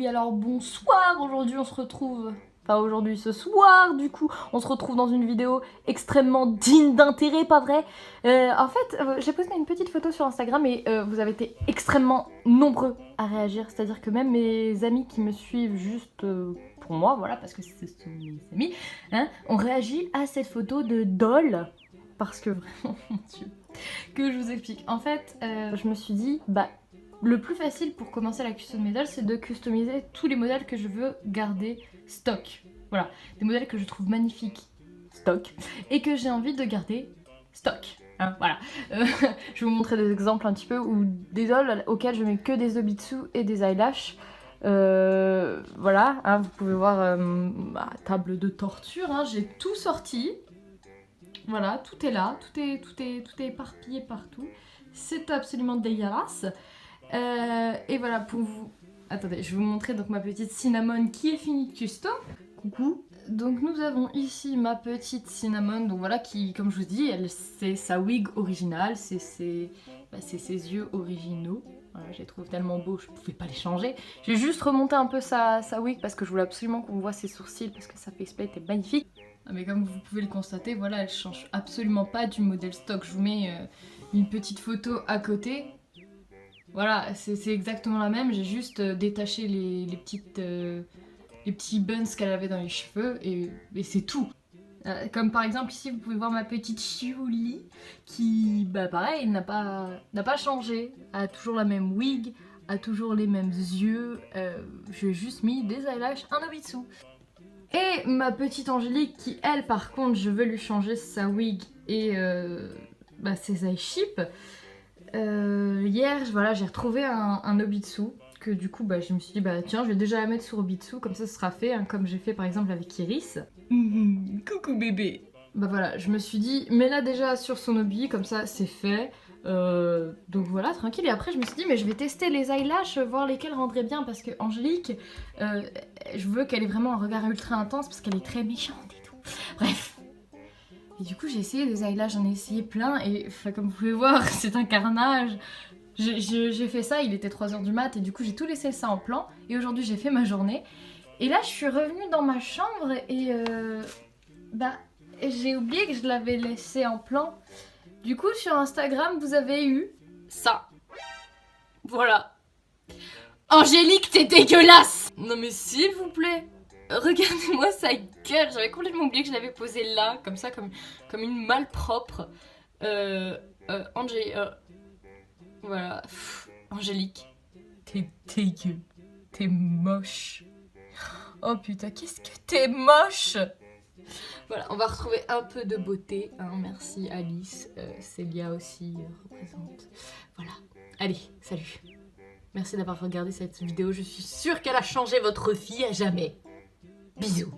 Et alors bonsoir, aujourd'hui on se retrouve, enfin aujourd'hui ce soir du coup, on se retrouve dans une vidéo extrêmement digne d'intérêt, pas vrai? En fait, j'ai posté une petite photo sur Instagram et vous avez été extrêmement nombreux à réagir, c'est-à-dire que même mes amis qui me suivent juste pour moi, voilà, parce que ce sont mes amis, hein, ont réagi à cette photo de Doll, parce que vraiment, mon Dieu, que je vous explique. En fait, je me suis dit, bah, le plus facile pour commencer la custom model, c'est de customiser tous les modèles que je veux garder stock. Voilà, des modèles que je trouve magnifiques, stock, et que j'ai envie de garder stock. Hein, voilà. Je vais vous montrer des exemples un petit peu, ou des dolls auxquels je mets que des Obitsu et des eyelashes. Voilà, hein, vous pouvez voir ma table de torture, hein, j'ai tout sorti. Voilà, tout est là, tout est éparpillé partout. C'est absolument dégueulasse. Et voilà, pour vous... Attendez, je vais vous montrer donc ma petite Cinnamon qui est finie de custom. Coucou. Donc nous avons ici ma petite Cinnamon, donc voilà, qui, comme je vous dis, c'est sa wig originale, c'est ses yeux originaux. Voilà, je les trouve tellement beaux, je pouvais pas les changer. J'ai juste remonté un peu sa wig parce que je voulais absolument qu'on voit ses sourcils parce que sa faceplate est magnifique. Mais comme vous pouvez le constater, voilà, elle change absolument pas du modèle stock. Je vous mets une petite photo à côté. Voilà, c'est exactement la même, j'ai juste détaché les petits buns qu'elle avait dans les cheveux et c'est tout. Comme par exemple ici vous pouvez voir ma petite Chiuli qui, bah pareil, n'a pas changé, a toujours la même wig, a toujours les mêmes yeux, j'ai juste mis des eyelashes, un Obitsu. Et ma petite Angélique qui elle par contre je veux lui changer sa wig et ses eyeships. Hier, voilà, j'ai retrouvé un Obitsu que du coup, je me suis dit, tiens, je vais déjà la mettre sur Obitsu, comme ça ce sera fait, hein, comme j'ai fait par exemple avec Iris. Coucou bébé. Bah voilà, je me suis dit, mets-la déjà sur son Obi, comme ça c'est fait. Donc voilà, tranquille. Et après, je me suis dit, mais je vais tester les eyelashes, voir lesquels rendraient bien, parce que Angélique, je veux qu'elle ait vraiment un regard ultra intense, parce qu'elle est très méchante et tout. Bref. Et du coup j'ai essayé des eyelashes, j'en ai essayé plein et comme vous pouvez voir c'est un carnage. J'ai fait ça, il était 3h du mat et du coup j'ai tout laissé ça en plan et aujourd'hui j'ai fait ma journée. Et là je suis revenue dans ma chambre et j'ai oublié que je l'avais laissé en plan. Du coup sur Instagram vous avez eu ça. Voilà. Angélique t'es dégueulasse. Non mais s'il vous plaît. Regardez-moi sa gueule, j'avais complètement oublié que je l'avais posée là, comme ça, comme une malpropre. Voilà. Angélique, t'es dégueu, t'es moche. Oh putain, qu'est-ce que t'es moche. Voilà, on va retrouver un peu de beauté, hein, merci Alice, Célia aussi représente. Voilà, allez, salut. Merci d'avoir regardé cette vidéo, je suis sûre qu'elle a changé votre vie à jamais. Bisous.